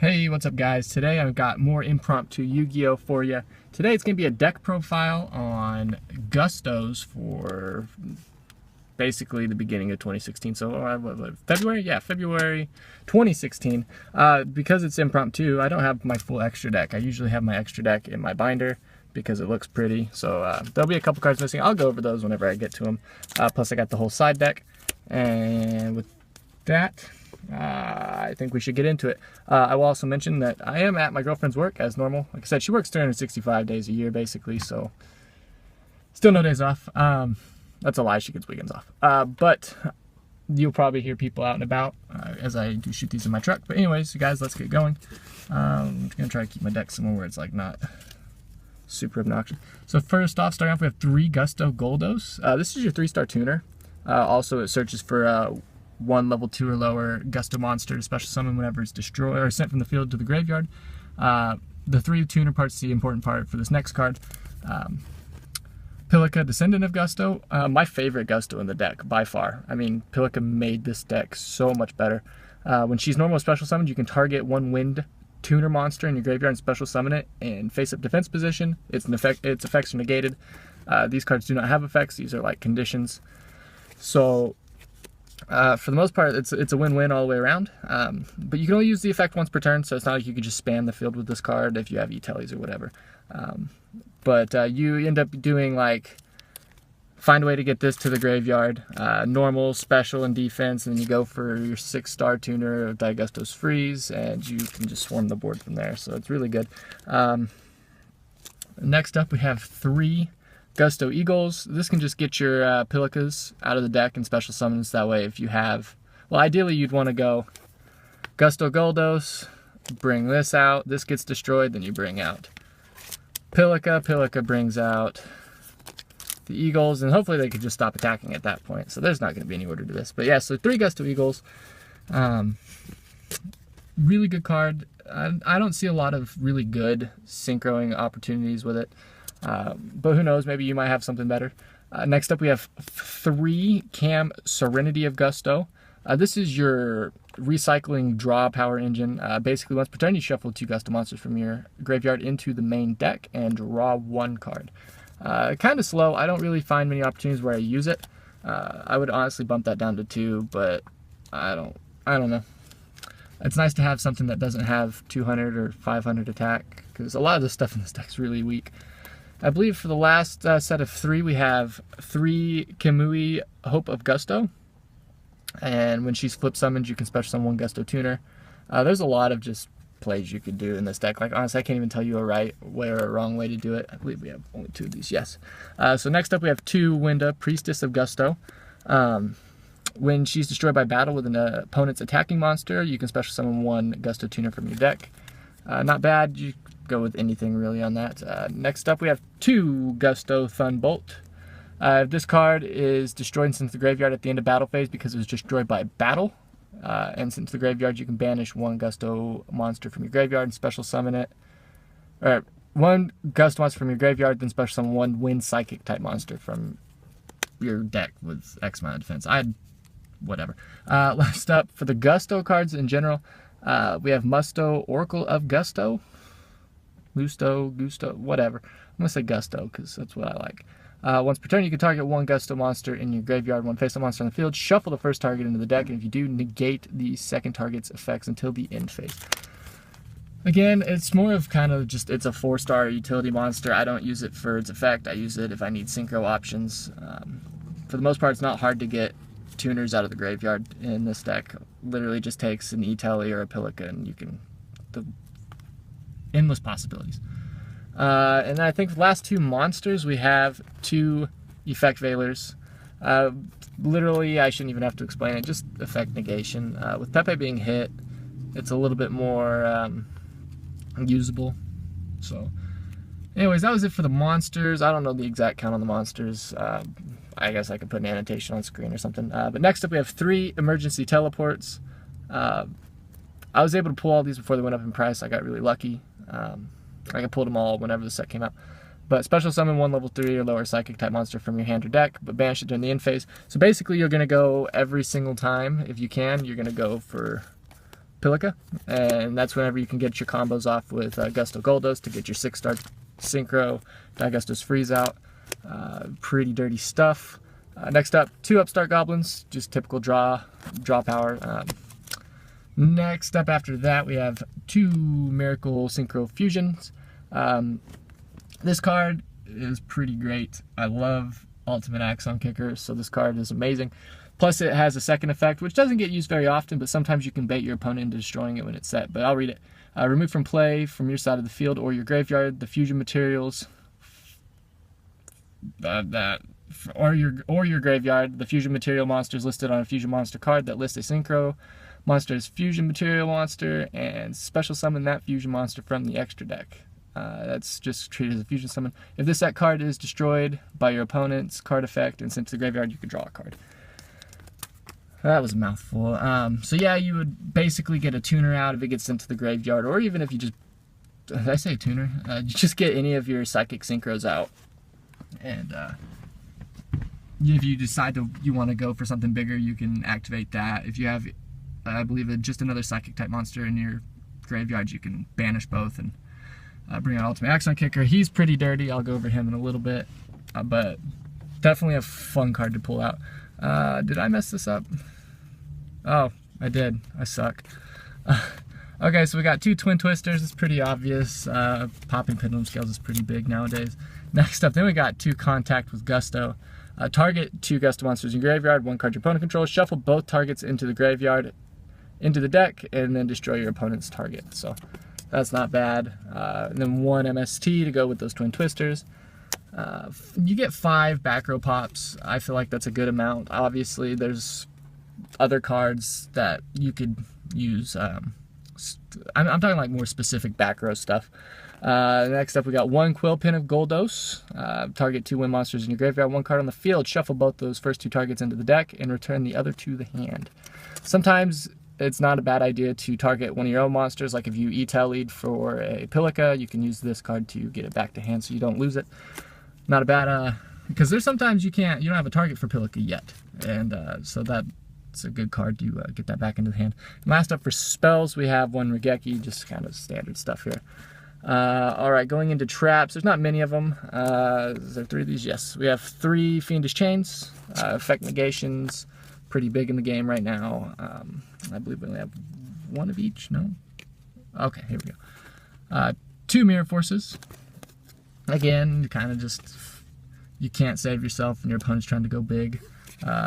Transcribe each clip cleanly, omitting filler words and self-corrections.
Hey, what's up guys? Today I've got more impromptu Yu-Gi-Oh for you. Today it's going to be a deck profile on Gustos for basically the beginning of 2016. So February? Yeah, February 2016. Because it's impromptu, I don't have my full extra deck. I usually have my extra deck in my binder because it looks pretty. So there'll be a couple cards missing. I'll go over those whenever I get to them. Plus I got the whole side deck. And with that, I think we should get into it. I will also mention that I am at my girlfriend's work as normal. Like I said, she works 365 days a year basically, so still no days off. That's a lie, she gets weekends off. But you'll probably hear people out and about as I do shoot these in my truck. But anyways, you guys, let's get going. I'm gonna try to keep my deck somewhere where it's like not super obnoxious. So first off, starting off, we have 3 Gusto Goldos. This is your 3-star tuner. Also, it searches for 1 level 2 or lower Gusto monster to special summon whenever it's destroyed or sent from the field to the graveyard. The 3 tuner parts is the important part for this next card. Pilica, Descendant of Gusto, my favorite Gusto in the deck by far. I mean, Pilica made this deck so much better. When she's normal special summoned, you can target 1 wind tuner monster in your graveyard and special summon it in face-up defense position. Its effects are negated. These cards do not have effects. These are like conditions. So for the most part, it's a win-win all the way around. But you can only use the effect once per turn, so it's not like you can just spam the field with this card if you have E-Tellies or whatever. But you end up doing like, find a way to get this to the graveyard, normal, special, and defense, and then you go for your 6-star tuner of Daigustos Freeze, and you can just swarm the board from there, so it's really good. Next up, we have 3 Gusto Eagles. This can just get your Pilicas out of the deck and special summons. That way, if you have, well, ideally you'd want to go Gusto Goldos, bring this out, this gets destroyed, then you bring out Pilica. Pilica brings out the Eagles, and hopefully they could just stop attacking at that point. So there's not going to be any order to this. But yeah, so 3 Gusto Eagles. Really good card. I don't see a lot of really good synchroing opportunities with it. But who knows, maybe you might have something better. Next up, we have 3 Cam Serenity of Gusto. This is your recycling draw power engine. Basically, once per turn, you shuffle 2 Gusto monsters from your graveyard into the main deck and draw 1 card. Kind of slow. I don't really find many opportunities where I use it. I would honestly bump that down to 2, but I don't know. It's nice to have something that doesn't have 200 or 500 attack, because a lot of the stuff in this deck is really weak. I believe for the last set of 3, we have 3 Kamui Hope of Gusto. And when she's flip summoned, you can special summon 1 Gusto tuner. There's a lot of just plays you could do in this deck. Like, honestly, I can't even tell you a right way or a wrong way to do it. I believe we have only 2 of these, yes. So next up, we have 2 Winda, Priestess of Gusto. When she's destroyed by battle with an opponent's attacking monster, you can special summon 1 Gusto tuner from your deck. Not bad. You go with anything really on that. Next up, we have 2 Gusto Thunbolt. This card is destroyed and sent to the graveyard at the end of battle phase because it was destroyed by battle. And sent to the graveyard, you can banish 1 Gusto monster from your graveyard and special summon it. Or 1 Gusto monster from your graveyard, then special summon 1 Wind Psychic type monster from your deck with X amount of defense. Whatever. Last up, for the Gusto cards in general, we have Musto, Oracle of Gusto. Lusto, Gusto, whatever. I'm going to say Gusto because that's what I like. Once per turn, you can target 1 Gusto monster in your graveyard, 1 face-up monster on the field, shuffle the first target into the deck, and if you do, negate the second target's effects until the end phase. Again, it's more of kind of just, it's a 4-star utility monster. I don't use it for its effect. I use it if I need synchro options. For the most part, it's not hard to get tuners out of the graveyard in this deck. Literally just takes an E-Telly or a Pilica, and you can... endless possibilities. And I think the last 2 monsters, we have 2 Effect Veilers. Literally, I shouldn't even have to explain it, just effect negation. With Pepe being hit, it's a little bit more usable. So, anyways, that was it for the monsters. I don't know the exact count on the monsters. I guess I could put an annotation on screen or something. But next up, we have 3 Emergency Teleports. I was able to pull all these before they went up in price. I got really lucky. I pulled them all whenever the set came out. But special summon 1 level 3 or lower psychic type monster from your hand or deck, but banish it during the end phase. So basically, you're going to go every single time, if you can, you're going to go for Pilica, and that's whenever you can get your combos off with Gusto Goldos to get your 6-star Synchro Daigustos Freeze out. Pretty dirty stuff. Next up, 2 Upstart Goblins, just typical draw power. Next up after that, we have 2 Miracle Synchro Fusions. This card is pretty great. I love Ultimate Axon Kicker, so this card is amazing. Plus it has a second effect, which doesn't get used very often, but sometimes you can bait your opponent into destroying it when it's set. But I'll read it. Remove from play from your side of the field or your graveyard the fusion materials or your graveyard, the fusion material monsters listed on a fusion monster card that lists a synchro monster's fusion material monster, and special summon that fusion monster from the extra deck. That's just treated as a fusion summon. If this set card is destroyed by your opponent's card effect and sent to the graveyard, you can draw a card. That was a mouthful. So yeah, you would basically get a tuner out if it gets sent to the graveyard, or even if you just, did I say tuner? You just get any of your psychic synchros out. And if you decide you want to go for something bigger, you can activate that. If you have, I believe, just another psychic type monster in your graveyard, you can banish both and bring out Ultimate Axon Kicker. He's pretty dirty. I'll go over him in a little bit, but definitely a fun card to pull out. Did I mess this up? Oh, I did. I suck. Okay, so we got 2 Twin Twisters. It's pretty obvious. Popping Pendulum Scales is pretty big nowadays. Next up, then we got 2 Contact with Gusto. Target 2 Gusto monsters in your graveyard, 1 card your opponent controls. Shuffle both targets into the graveyard, into the deck, and then destroy your opponent's target. So that's not bad. And then 1 MST to go with those Twin Twisters. You get 5 back row pops. I feel like that's a good amount. Obviously, there's other cards that you could use. I'm talking like more specific back row stuff. Next up, we got 1 Quill Pin of Goldos. Target 2 win monsters in your graveyard, 1 card on the field. Shuffle both those first 2 targets into the deck and return the other to the hand. Sometimes it's not a bad idea to target one of your own monsters. Like if you E-Tail lead for a Pilica, you can use this card to get it back to hand so you don't lose it. Not a bad, because there's sometimes you don't have a target for Pilica yet, and so that's a good card to get that back into the hand. And last up for spells, we have 1 Regeki, just kind of standard stuff here. All right, going into traps, there's not many of them. Is there 3 of these? Yes, we have 3 Fiendish Chains, effect negations, pretty big in the game right now. I believe we only have 1 of each. No, okay, here we go. 2 Mirror Forces. Again, kind of just, you can't save yourself and your opponent's trying to go big.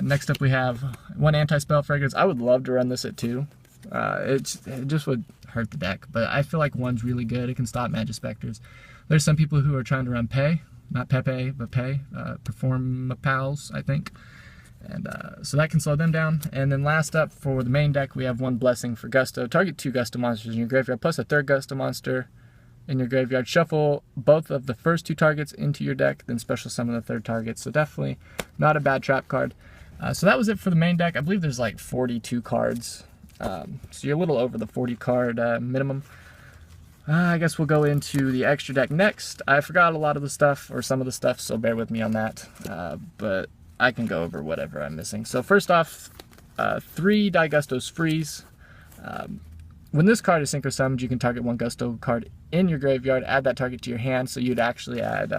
Next up we have 1 Anti-Spell Fragrance. I would love to run this at 2. It just would hurt the deck, but I feel like 1's really good. It can stop Magic Specters. There's some people who are trying to run Pay, not Pepe, but Pay, Perform Pals, I think. And so that can slow them down. And then last up for the main deck, we have 1 Blessing for Gusto. Target 2 Gusto monsters in your graveyard, plus a 3rd Gusto monster in your graveyard. Shuffle both of the first 2 targets into your deck, then special summon the 3rd target. So definitely not a bad trap card. So that was it for the main deck. I believe there's like 42 cards. So you're a little over the 40 card minimum. I guess we'll go into the extra deck next. I forgot a lot of the stuff, or some of the stuff, so bear with me on that. But I can go over whatever I'm missing. So first off, 3 Daigustos Freeze. When this card is synchro summoned, you can target 1 Gusto card in your graveyard, add that target to your hand, so you'd actually add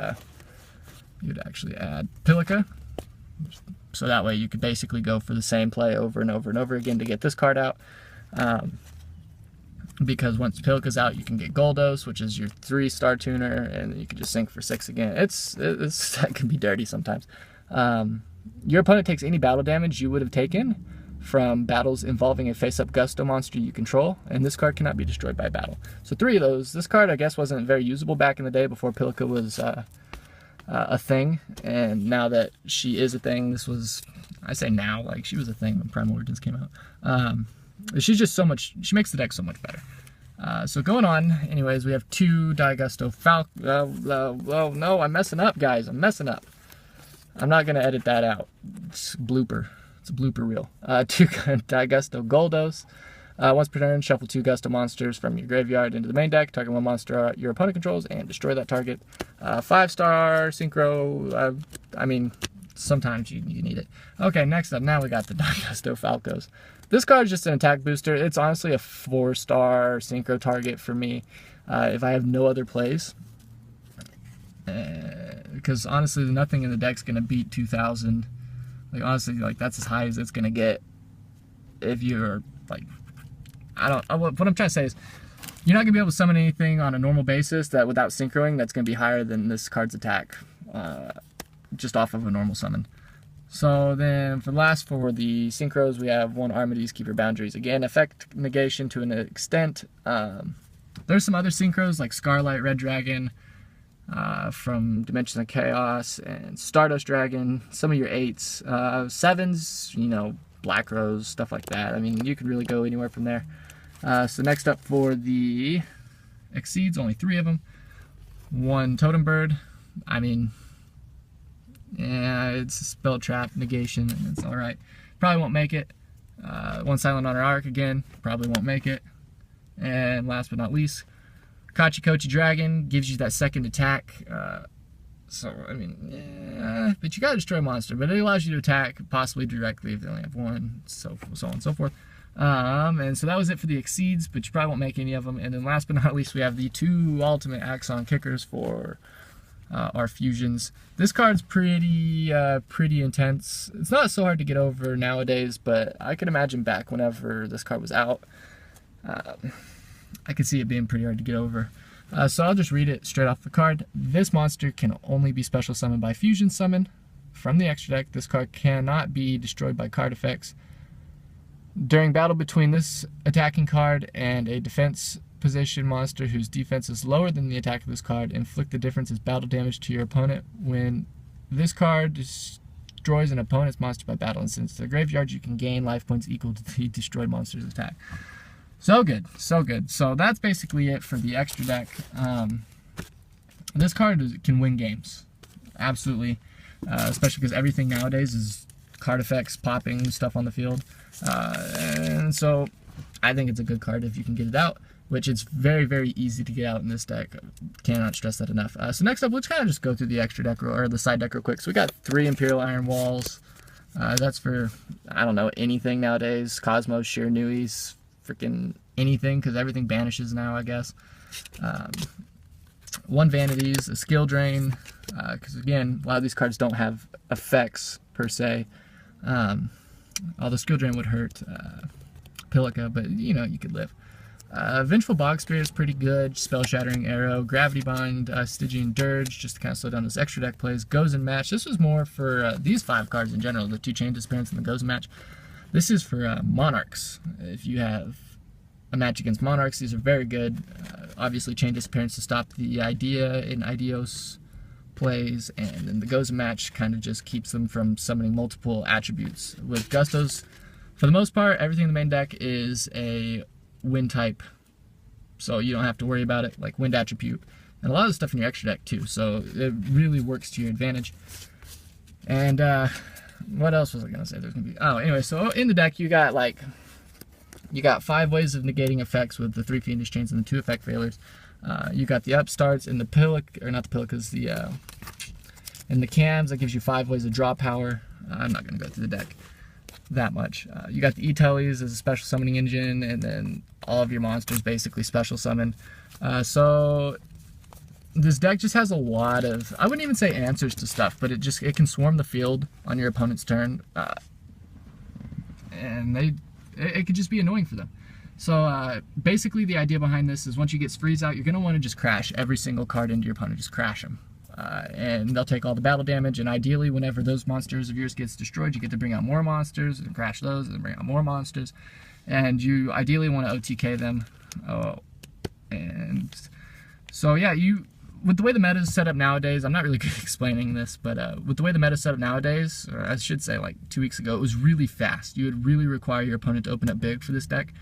Pilica. So that way you could basically go for the same play over and over and over again to get this card out. Because once Pilica's out, you can get Goldos, which is your 3-star tuner, and you can just sync for 6 again. That can be dirty sometimes. Your opponent takes any battle damage you would have taken from battles involving a face-up Gusto monster you control, and this card cannot be destroyed by battle. So 3 of those. This card, I guess, wasn't very usable back in the day before Pilica was a thing, and now that she is a thing, this was, I say now, like she was a thing when Primal Origins came out. She's just so much, she makes the deck so much better. So going on, anyways, we have 2 Daigusto oh no, I'm messing up, guys, I'm messing up. I'm not going to edit that out. It's a blooper. It's a blooper reel. 2 Daigusto Goldos. Once per turn, shuffle 2 Gusto monsters from your graveyard into the main deck. Target 1 monster your opponent controls and destroy that target. 5-star synchro. I mean, sometimes you need it. Okay, next up, now we got the Daigusto Falcos. This card is just an attack booster. It's honestly a 4-star synchro target for me if I have no other plays. Because honestly, nothing in the deck's going to beat 2,000. Like, honestly, like, that's as high as it's going to get if you're, like, what I'm trying to say is, you're not going to be able to summon anything on a normal basis that without synchroing that's going to be higher than this card's attack, just off of a normal summon. So then for the synchros, we have 1 Armides, Keep Your Boundaries. Again, effect negation to an extent. There's some other synchros like Scarlight, Red Dragon, from Dimensions of Chaos, and Stardust Dragon, some of your 8s. 7s, you know, Black Rose, stuff like that. I mean, you could really go anywhere from there. So next up for the Exceeds, only 3 of them. 1 Totem Bird. I mean, yeah, it's a spell trap, negation, and it's alright. Probably won't make it. 1 Silent Honor Arc, again, probably won't make it. And last but not least, Kochi Dragon gives you that second attack. So, I mean, yeah, but you gotta destroy a monster. But it allows you to attack, possibly directly if they only have 1, so on and so forth. And so that was it for the Exceeds, but you probably won't make any of them. And then last but not least, we have the 2 Ultimate Axon Kickers for our fusions. This card's pretty intense. It's not so hard to get over nowadays, but I could imagine back whenever this card was out, I could see it being pretty hard to get over. So I'll just read it straight off the card. This monster can only be special summoned by fusion summon from the extra deck. This card cannot be destroyed by card effects. During battle between this attacking card and a defense position monster whose defense is lower than the attack of this card, inflict the difference as battle damage to your opponent. When this card destroys an opponent's monster by battle and sends to the graveyard, you can gain life points equal to the destroyed monster's attack. So good, so good. So that's basically it for the extra deck. This card can win games, absolutely, especially because everything nowadays is card effects, popping stuff on the field. And so I think it's a good card if you can get it out, which it's very, very easy to get out in this deck. Cannot stress that enough. So next up, let's kind of just go through the extra deck or the side deck real quick. So we got 3 Imperial Iron Walls. That's for, I don't know, anything nowadays. Cosmos, Sheer Nuis, freaking anything, because everything banishes now, I guess. 1 Vanities, a Skill Drain, because again, a lot of these cards don't have effects per se. Although Skill Drain would hurt Pilica, but you know, you could live. Vengeful Bog Spirit is pretty good. Spell Shattering Arrow, Gravity Bind, Stygian Dirge, just to kind of slow down those extra deck plays. Goes and Match. This was more for these 5 cards in general, the 2 Chain Disappearance and the Goes and Match. This is for Monarchs. If you have a match against Monarchs, these are very good. Obviously, Chain Disappearance to stop the Idea in Idios plays, and then the Goes and Match kind of just keeps them from summoning multiple attributes. With Gustos, for the most part, everything in the main deck is a wind type, so you don't have to worry about it, like wind attribute, and a lot of the stuff in your extra deck too, so it really works to your advantage. And what else was I gonna say? There's gonna be, oh, anyway, so in the deck you got 5 ways of negating effects with the 3 Fiendish Chains and the 2 effect failures. You got the Upstarts and the Pilic, or not the Pilicas, and the Cams. That gives you 5 ways of draw power. I'm not gonna go through the deck that much. You got the E-Tullies as a special summoning engine, and then all of your monsters basically special summoned. So this deck just has a lot of, I wouldn't even say answers to stuff, but it can swarm the field on your opponent's turn, and it could just be annoying for them. So basically the idea behind this is once you get Freeze out, you're going to want to just crash every single card into your opponent, just crash them. And they'll take all the battle damage, and ideally whenever those monsters of yours gets destroyed, you get to bring out more monsters and crash those and bring out more monsters, and you ideally want to OTK them. And so yeah, with the way the meta is set up nowadays, I'm not really good at explaining this, but with the way the meta is set up nowadays, or I should say like 2 weeks ago, it was really fast. You would really require your opponent to open up big for this deck.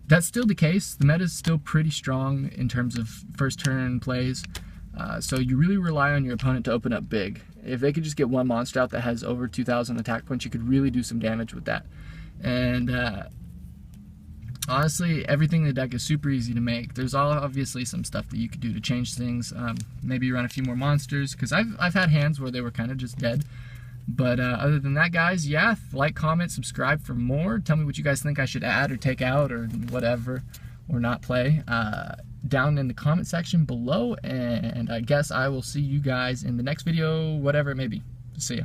That's still the case. The meta is still pretty strong in terms of first turn plays. So you really rely on your opponent to open up big. If they could just get 1 monster out that has over 2,000 attack points, you could really do some damage with that. And honestly, everything in the deck is super easy to make. There's obviously some stuff that you could do to change things. Maybe run a few more monsters, because I've had hands where they were kind of just dead. But other than that, guys, yeah, like, comment, subscribe for more. Tell me what you guys think I should add or take out or whatever, or not play, down in the comment section below. And I guess I will see you guys in the next video, whatever it may be. See ya.